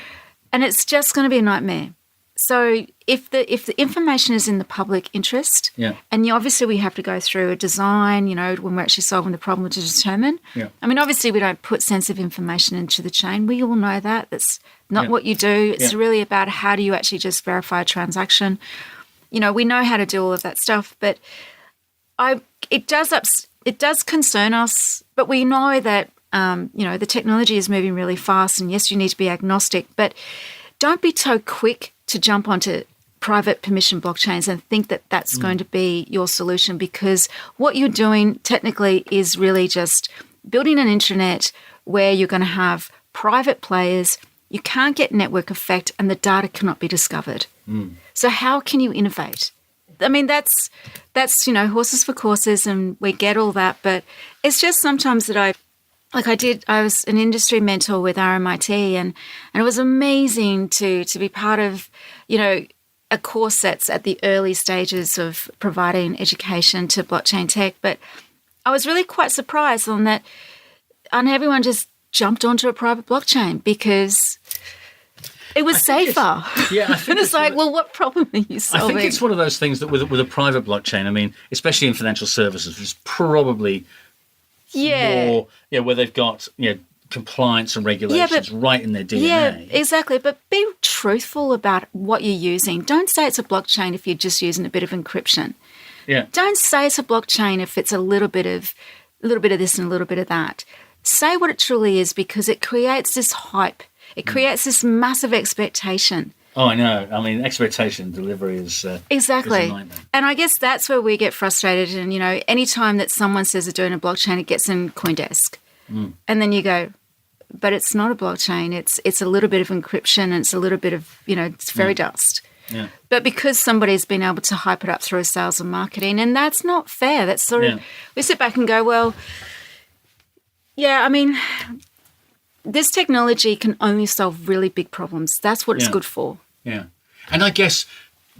And it's just going to be a nightmare. So if the information is in the public interest, and obviously we have to go through a design, when we're actually solving the problem to determine. Yeah. I mean, obviously we don't put sensitive information into the chain. We all know that. That's not what you do. It's really about how do you actually just verify a transaction. We know how to do all of that stuff, but it does concern us, but we know that, the technology is moving really fast, and yes, you need to be agnostic, but don't be so quick to jump onto private permission blockchains and think that that's going to be your solution, because what you're doing technically is really just building an intranet where you're going to have private players, you can't get network effect, and the data cannot be discovered. So how can you innovate? I mean, that's horses for courses, and we get all that, but it's just sometimes that I was an industry mentor with RMIT, and it was amazing to be part of, a course that's at the early stages of providing education to blockchain tech. But I was really quite surprised on that everyone just jumped onto a private blockchain because it was safer. Yeah, I think it's like, well, what problem are you solving? I think it's one of those things that with a private blockchain, I mean, especially in financial services, is probably more, where they've got compliance and regulations right in their DNA. Yeah, exactly. But be truthful about what you're using. Don't say it's a blockchain if you're just using a bit of encryption. Yeah. Don't say it's a blockchain if it's a little bit of this and a little bit of that. Say what it truly is, because it creates this hype. It creates this massive expectation. Oh, I know. I mean, expectation delivery is exactly. is a nightmare. And I guess that's where we get frustrated. And, any time that someone says they're doing a blockchain, it gets in CoinDesk. And then you go, but it's not a blockchain. It's a little bit of encryption, and it's a little bit of, it's fairy dust. Yeah. But because somebody's been able to hype it up through sales and marketing, and that's not fair. That's sort of, we sit back and go, well, I mean, this technology can only solve really big problems. That's what it's good for. Yeah. And I guess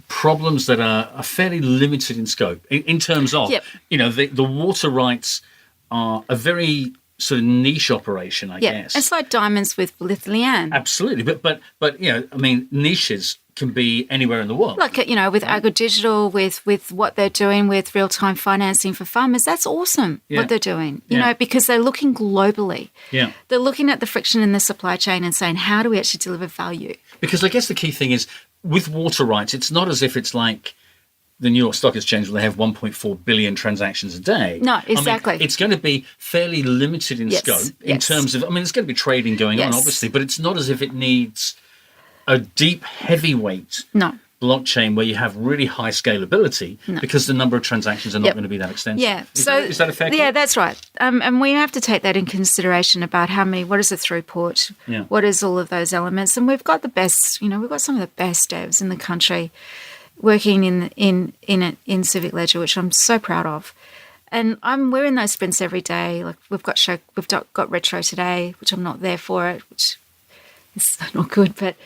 problems that are fairly limited in scope in terms of, the water rights are a very sort of niche operation, I guess. It's like diamonds with lithium. Absolutely. But I mean, niches can be anywhere in the world. Like, with AgriDigital, with what they're doing with real-time financing for farmers, that's awesome what they're doing, because they're looking globally. Yeah. They're looking at the friction in the supply chain and saying, how do we actually deliver value? Because I guess the key thing is, with water rights, it's not as if it's like the New York Stock Exchange where they have 1.4 billion transactions a day. No, exactly. I mean, it's going to be fairly limited in scope in terms of, I mean, there's going to be trading going on, obviously, but it's not as if it needs a deep, heavyweight blockchain where you have really high scalability because the number of transactions are not going to be that extensive. Yeah. Is that a fair call? Yeah, that's right. And we have to take that in consideration about what is the throughput, what is all of those elements. And we've got the best, we've got some of the best devs in the country working in Civic Ledger, which I'm so proud of. And we're in those sprints every day. Like we've got retro today, which I'm not there for it, which is not good. But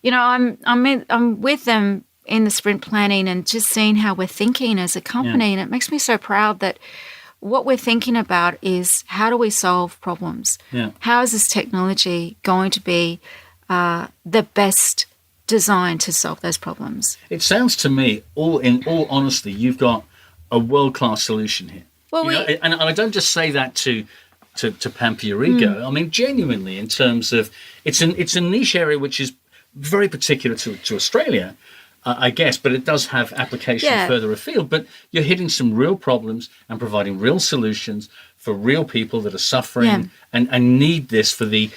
I'm with them in the sprint planning and just seeing how we're thinking as a company, and it makes me so proud that what we're thinking about is how do we solve problems? Yeah. How is this technology going to be the best designed to solve those problems? It sounds to me, in all honesty, you've got a world-class solution here. Well, and I don't just say that to pamper your ego. I mean, genuinely, in terms of it's a niche area which is very particular to Australia, I guess, but it does have application further afield. But you're hitting some real problems and providing real solutions for real people that are suffering and need this for the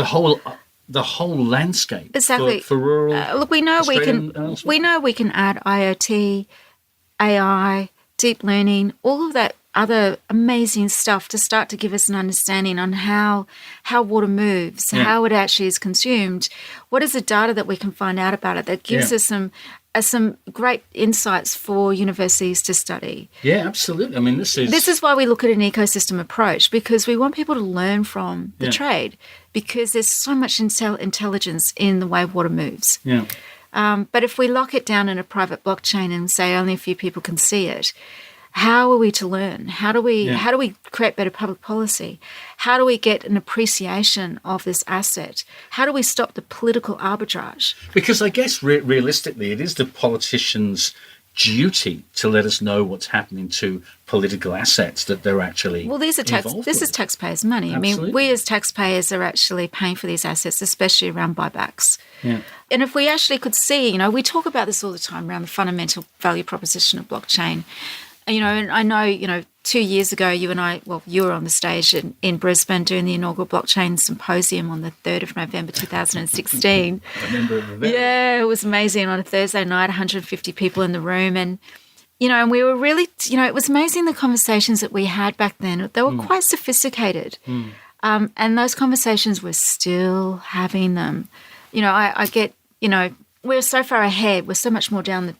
whole landscape. Exactly. For rural. Look, we know we can add IoT, AI, deep learning, all of that other amazing stuff to start to give us an understanding on how water moves, how it actually is consumed. What is the data that we can find out about it that gives us some great insights for universities to study? Yeah, absolutely. I mean, this is why we look at an ecosystem approach, because we want people to learn from the trade, because there's so much intelligence in the way water moves. Yeah. But if we lock it down in a private blockchain and say only a few people can see it, how are we to learn? How do we create better public policy? How do we get an appreciation of this asset? How do we stop the political arbitrage? Because I guess realistically, it is the politicians' duty to let us know what's happening to political assets that they're actually this is taxpayers' money. Absolutely. I mean, we as taxpayers are actually paying for these assets, especially around buybacks. Yeah. And if we actually could see, we talk about this all the time around the fundamental value proposition of blockchain. And I know, 2 years ago, you were on the stage in Brisbane doing the inaugural blockchain symposium on the 3rd of November 2016. I remember it. Yeah, it was amazing. On a Thursday night, 150 people in the room. And, and we were really, it was amazing the conversations that we had back then. They were quite sophisticated. And those conversations, we're still having them. I get, we're so far ahead. We're so much more down the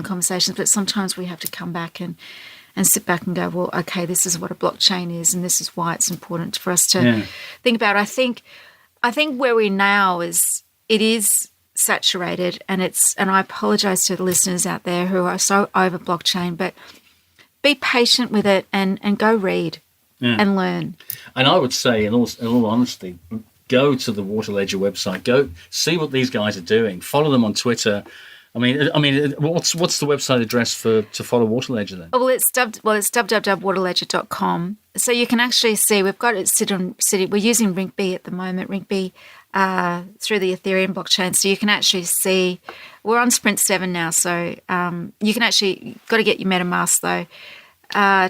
conversations, but sometimes we have to come back and sit back and go, well, okay, this is what a blockchain is, and this is why it's important for us to think about. I think where we're now is it is saturated, and I apologize to the listeners out there who are so over blockchain, but be patient with it and go read. and learn. And I would say, in all honesty, go to the Water Ledger website. Go see what these guys are doing. Follow them on Twitter. I mean, what's the website address to follow Water Ledger then? Well, it's www.waterledger.com. So you can actually see we've got it sitting. We're using Rinkeby at the moment. Rinkeby through the Ethereum blockchain. So you can actually see we're on Sprint 7 now. So you can actually got to get your MetaMask though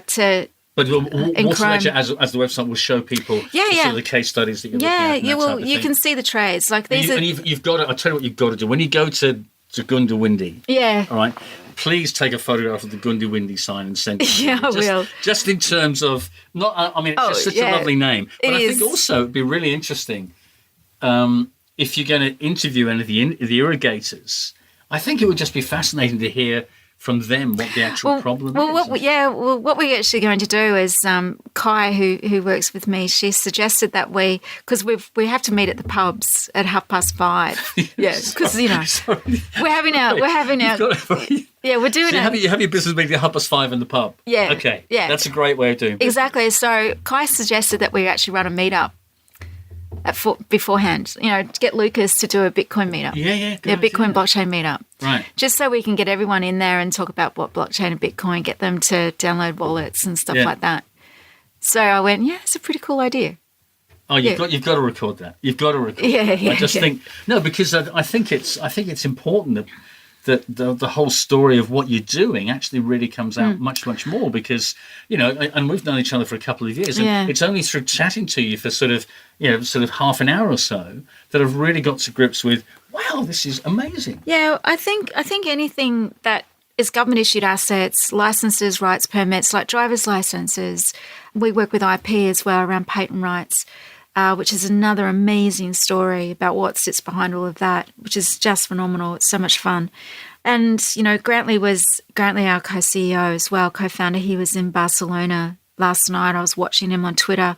to. But Water Ledger, as the website will show people, sort of the case studies that you're looking at. You can see the trades. Like these you've got to. I tell you what you've got to do when you go to Gundawindi. Yeah. All right. Please take a photograph of the Gundawindi sign and send it. Yeah, I will. Just in terms of not. I mean, it's just such a lovely name. But I think also it'd be really interesting if you're going to interview any of the irrigators. I think it would just be fascinating to hear from them what the actual problem is. What we're actually going to do is Kai, who works with me, she suggested that because we have to meet at the pubs at 5:30. Yeah, because we're having our we're doing so you have your business meeting at 5:30 in the pub. Yeah, okay, yeah, that's a great way of doing it. Exactly. So Kai suggested that we actually run a meetup beforehand, to get Lucas to do a Bitcoin meetup. Bitcoin blockchain meetup. Right. Just so we can get everyone in there and talk about what blockchain and Bitcoin, get them to download wallets and stuff like that. So I went, it's a pretty cool idea. Oh, you've got to record that. You've got to record. I just think because I think it's important that the whole story of what you're doing actually really comes out much, much more because, and we've known each other for a couple of years and it's only through chatting to you for sort of half an hour or so that I've really got to grips with, wow, this is amazing. Yeah, I think anything that is government issued assets, licenses, rights, permits, like driver's licenses, we work with IP as well around patent rights, which is another amazing story about what sits behind all of that, which is just phenomenal. It's so much fun. And, Grantley, our co-CEO as well, co-founder, he was in Barcelona last night. I was watching him on Twitter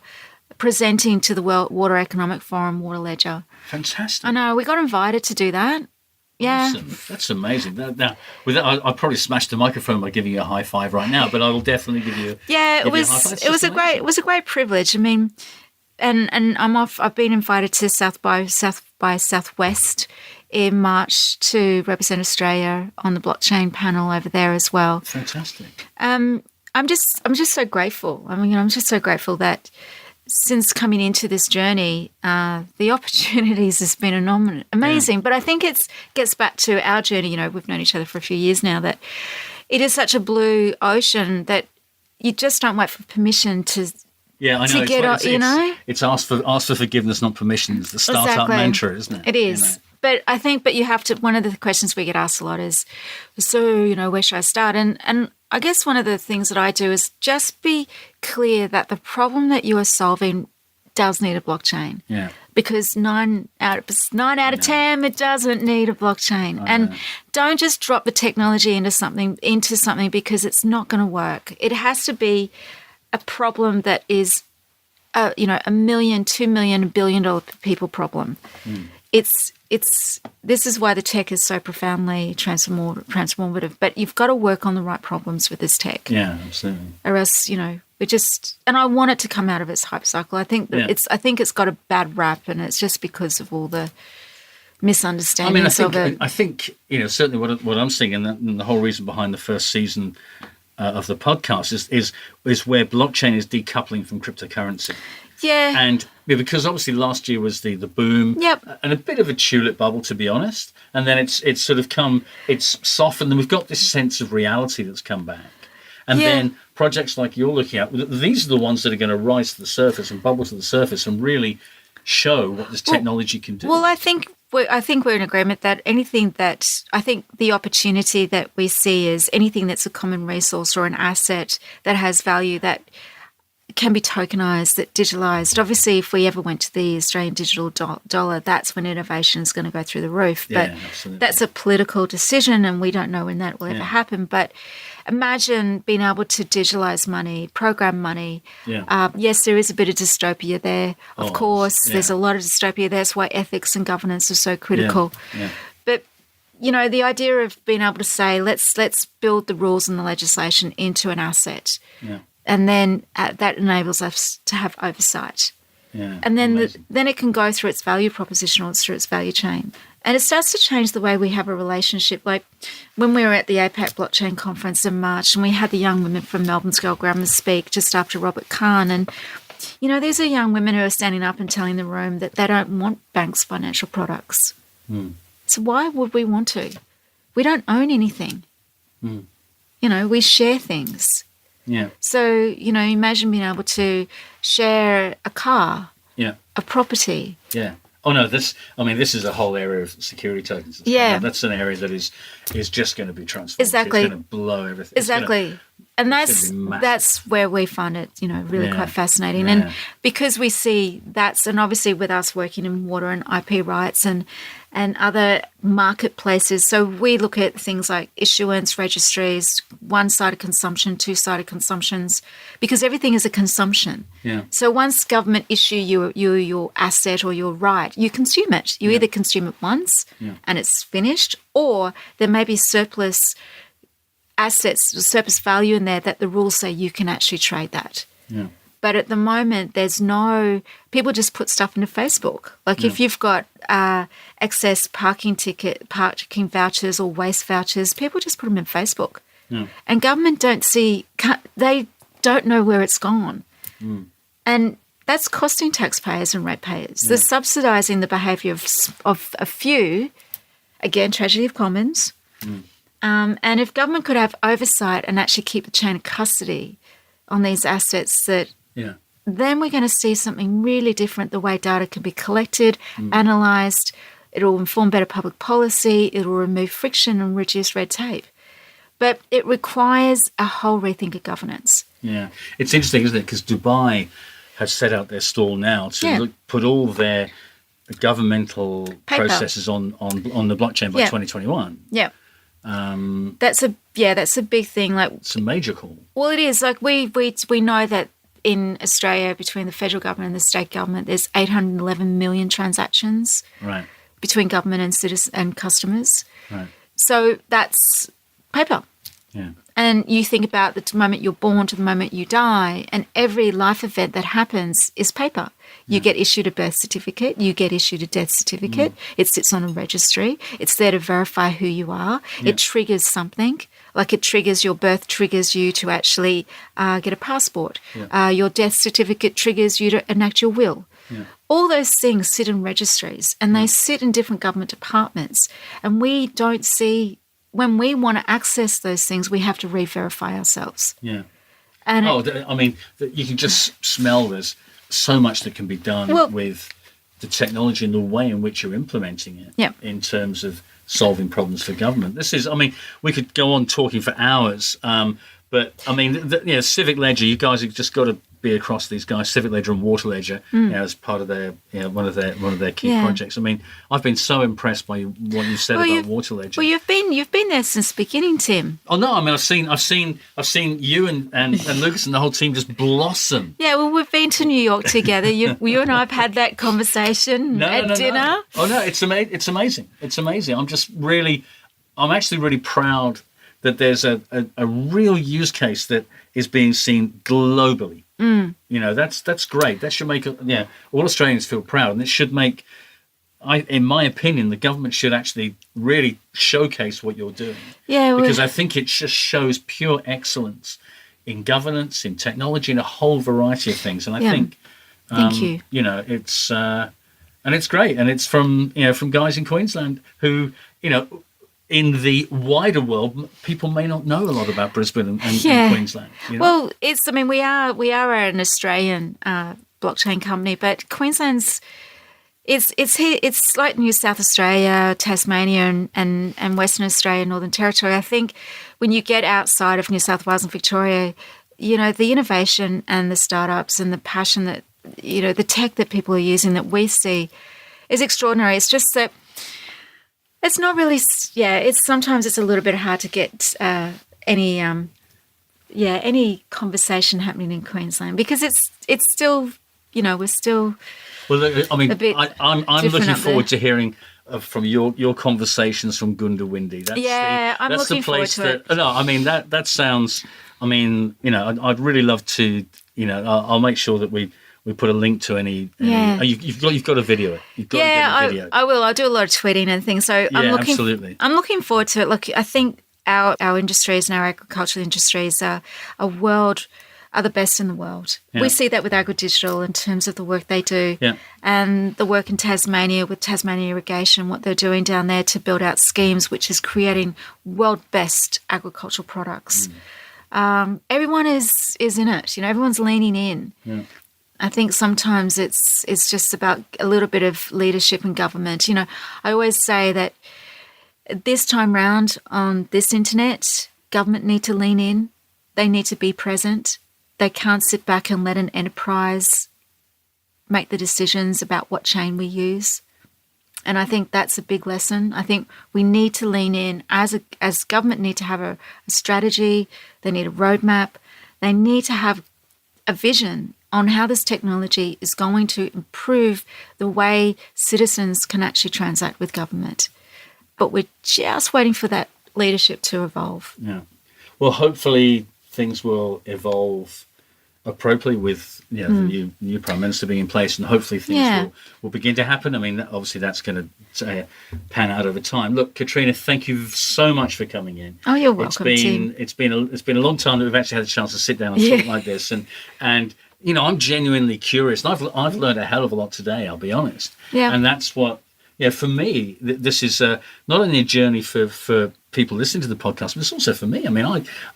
presenting to the World Water Economic Forum, Water Ledger. Fantastic. I know, we got invited to do that. Yeah. Awesome. That's amazing. Now, with that, I'll probably smash the microphone by giving you a high five right now, but I will definitely give you it was a great privilege. I mean, and I'm off. I've been invited to South by Southwest in March to represent Australia on the blockchain panel over there as well. Fantastic. I'm just so grateful. I mean, I'm just so grateful that since coming into this journey, the opportunities has been amazing. Yeah. But I think it gets back to our journey. We've known each other for a few years now. That it is such a blue ocean that you just don't wait for permission to. Yeah, I know. To get it's ask for forgiveness, not permission. It's the startup mantra, isn't it? It is. But I think, you have to. One of the questions we get asked a lot is, so where should I start? And I guess one of the things that I do is just be clear that the problem that you are solving does need a blockchain. Yeah. Because 9 out of 10, it doesn't need a blockchain. And don't just drop the technology into something because it's not going to work. It has to be a problem that is, $1 million, $2 million, $1 billion people problem. Mm. This is why the tech is so profoundly transformative. But you've got to work on the right problems with this tech. Yeah, absolutely. Or else, we just. And I want it to come out of its hype cycle. I think that I think it's got a bad rap, and it's just because of all the misunderstandings of it. I think certainly what I'm seeing, and the whole reason behind the first season of the podcast is where blockchain is decoupling from cryptocurrency. Yeah. And because obviously last year was the boom and a bit of a tulip bubble, to be honest. And then it's softened and we've got this sense of reality that's come back. And then projects like you're looking at, these are the ones that are going to rise to the surface and bubble to the surface and really show what this technology can do. Well, I think we're in agreement that anything that I think the opportunity that we see is anything that's a common resource or an asset that has value that can be tokenized, that digitalized. Obviously, if we ever went to the Australian digital dollar, that's when innovation is going to go through the roof. But that's a political decision and we don't know when that will ever happen. But imagine being able to digitalize money, program money. Yeah. Yes, there is a bit of dystopia there. Of course, there's a lot of dystopia. That's why ethics and governance are so critical. Yeah. But, the idea of being able to say, let's build the rules and the legislation into an asset. Yeah. And then that enables us to have oversight. Yeah, and then amazing. then it can go through its value proposition or through its value chain. And it starts to change the way we have a relationship. Like when we were at the APAC Blockchain Conference in March, and we had the young women from Melbourne's Girl Grammar speak just after Robert Kahn. And, you know, these are young women who are standing up and telling the room that they don't want banks' financial products. So why would we want to? We don't own anything. You know, we share things. Yeah. So, you know, imagine being able to share a car, Yeah. a property. Yeah. Oh no, this is a whole area of security tokens. Yeah. That's an area that is just going to be transformed. Exactly. It's going to blow everything. Exactly. And it's gonna be massive. that's where we find it, you know, really Yeah. quite fascinating. Yeah. And because we see and obviously with us working in water and IP rights and other marketplaces, so we look at things like issuance, registries, one-sided consumption, two-sided consumptions, because everything is a consumption. Yeah. So once government issue your asset or your right, you consume it. You either consume it once and it's finished, or there may be surplus assets, surplus value in there that the rules say you can actually trade that. Yeah. But at the moment, people just put stuff into Facebook. Like if you've got excess parking vouchers or waste vouchers, people just put them in Facebook. Yeah. And government they don't know where it's gone. And that's costing taxpayers and ratepayers. They're subsidising the behaviour of a few, again, tragedy of commons. And if government could have oversight and actually keep the chain of custody on these assets, then we're going to see something really different, the way data can be collected, analysed. It'll inform better public policy. It'll remove friction and reduce red tape. But it requires a whole rethink of governance. Yeah. It's interesting, isn't it? Because Dubai has set out their stall now to put all their governmental Paper. processes on the blockchain by 2021. Yeah. That's a big thing. Like, it's a major call. well, it is. Like we know that in Australia, between the federal government and the state government, there's 811 million transactions Right. between government and citizens and customers. Right. So that's paper. Yeah. And you think about the moment you're born to the moment you die, and every life event that happens is paper. You get issued a birth certificate, you get issued a death certificate, it sits on a registry, it's there to verify who you are, it triggers something, like your birth triggers you to actually get a passport, your death certificate triggers you to enact your will. Yeah. All those things sit in registries, and they sit in different government departments, and we don't see. When we want to access those things, we have to re-verify ourselves. Yeah. And you can just smell there's so much that can be done with the technology and the way in which you're implementing it in terms of solving problems for government. We could go on talking for hours, but Civic Ledger, you guys have just got to be across these guys, Civic Ledger and Water Ledger, as part of their one of their key projects. I mean, I've been so impressed by what you said about Water Ledger. Well, you've been there since the beginning, Tim. Oh no, I mean I've seen you and Lucas and the whole team just blossom. Yeah, well, we've been to New York together. You and I have had that conversation at dinner. No. Oh no, it's amazing. It's amazing. I'm actually really proud that there's a real use case that is being seen globally. You know, that's great. That should make all Australians feel proud, and it should make, in my opinion, the government should actually really showcase what you're doing. Yeah, because I think it just shows pure excellence in governance, in technology, in a whole variety of things. And I think, thank you. You know, it's and it's great, and it's from guys in Queensland who, you know, in the wider world, people may not know a lot about Brisbane and Queensland. You know? Well, we are an Australian blockchain company, but Queensland's it's like New South Australia, Tasmania, and Western Australia, Northern Territory. I think when you get outside of New South Wales and Victoria, you know, the innovation and the startups and the passion that, you know, the tech that people are using that we see is extraordinary. It's just that. It's not really, sometimes it's a little bit hard to get any conversation happening in Queensland because it's still, you know, we're still. Well, I mean, I'm looking forward to hearing from your conversations from Goondiwindi. I'm looking forward to it. No, I mean that sounds I mean, I'd really love to, I'll make sure that we put a link to any. Yeah. You've got to video it. You've got to get a video. I will. I do a lot of tweeting and things. So absolutely. I'm looking forward to it. Look, I think our industries and our agricultural industries are the best in the world. Yeah. We see that with AgriDigital in terms of the work they do, and the work in Tasmania with Tasmania Irrigation, what they're doing down there to build out schemes, which is creating world best agricultural products. Everyone is in it. Everyone's leaning in. Yeah. I think sometimes it's just about a little bit of leadership and government. I always say that this time round on this internet, government need to lean in. They need to be present. They can't sit back and let an enterprise make the decisions about what chain we use. And I think that's a big lesson. I think we need to lean in as government need to have a strategy. They need a roadmap. They need to have a vision on how this technology is going to improve the way citizens can actually transact with government. But we're just waiting for that leadership to evolve. Yeah. Well, hopefully things will evolve appropriately with the new Prime Minister being in place, and hopefully things will begin to happen. I mean, obviously that's going to pan out over time. Look, Katrina, thank you so much for coming in. Oh, you're welcome, Tim. It's been a long time that we've actually had a chance to sit down and talk like this, and I'm genuinely curious. And I've learned a hell of a lot today, I'll be honest. Yeah. And that's what, for me, this is not only a journey for people listening to the podcast, but it's also for me. I mean,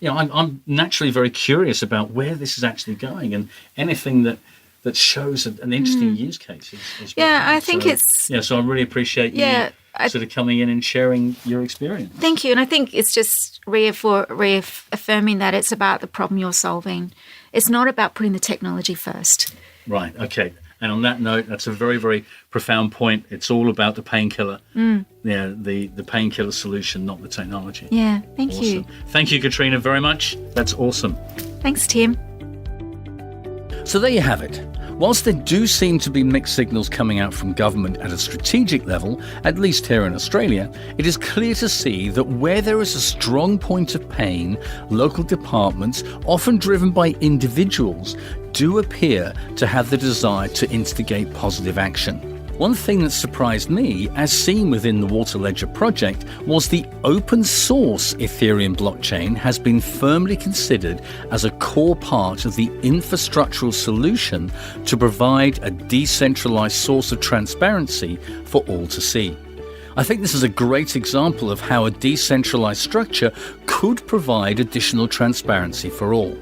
I'm naturally very curious about where this is actually going, and anything that shows an interesting use case is I think so I really appreciate you sort of coming in and sharing your experience. Thank you. And I think it's just reaffirming that it's about the problem you're solving. It's not about putting the technology first. Right. Okay. And on that note, that's a very, very profound point. It's all about the painkiller. The painkiller solution, not the technology. Yeah, thank you. Thank you, Katrina, very much. That's awesome. Thanks, Tim. So there you have it. Whilst there do seem to be mixed signals coming out from government at a strategic level, at least here in Australia, it is clear to see that where there is a strong point of pain, local departments, often driven by individuals, do appear to have the desire to instigate positive action. One thing that surprised me, as seen within the Water Ledger project, was the open source Ethereum blockchain has been firmly considered as a core part of the infrastructural solution to provide a decentralized source of transparency for all to see. I think this is a great example of how a decentralized structure could provide additional transparency for all.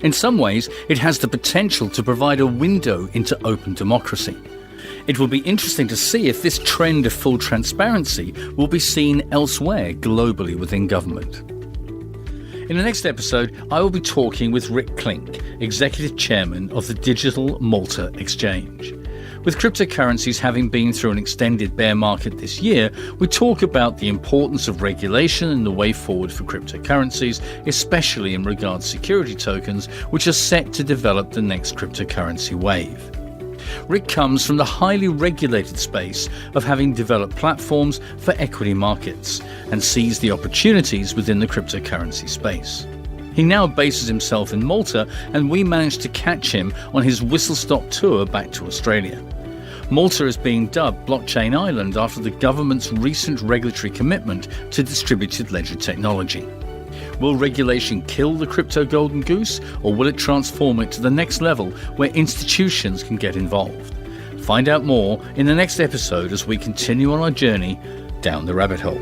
In some ways, it has the potential to provide a window into open democracy. It will be interesting to see if this trend of full transparency will be seen elsewhere globally within government. In the next episode, I will be talking with Rick Klink, Executive Chairman of the Digital Malta Exchange. With cryptocurrencies having been through an extended bear market this year, we talk about the importance of regulation and the way forward for cryptocurrencies, especially in regards to security tokens, which are set to develop the next cryptocurrency wave. Rick comes from the highly regulated space of having developed platforms for equity markets and sees the opportunities within the cryptocurrency space. He now bases himself in Malta, and we managed to catch him on his whistle-stop tour back to Australia. Malta is being dubbed Blockchain Island after the government's recent regulatory commitment to distributed ledger technology. Will regulation kill the crypto golden goose, or will it transform it to the next level where institutions can get involved? Find out more in the next episode as we continue on our journey down the rabbit hole.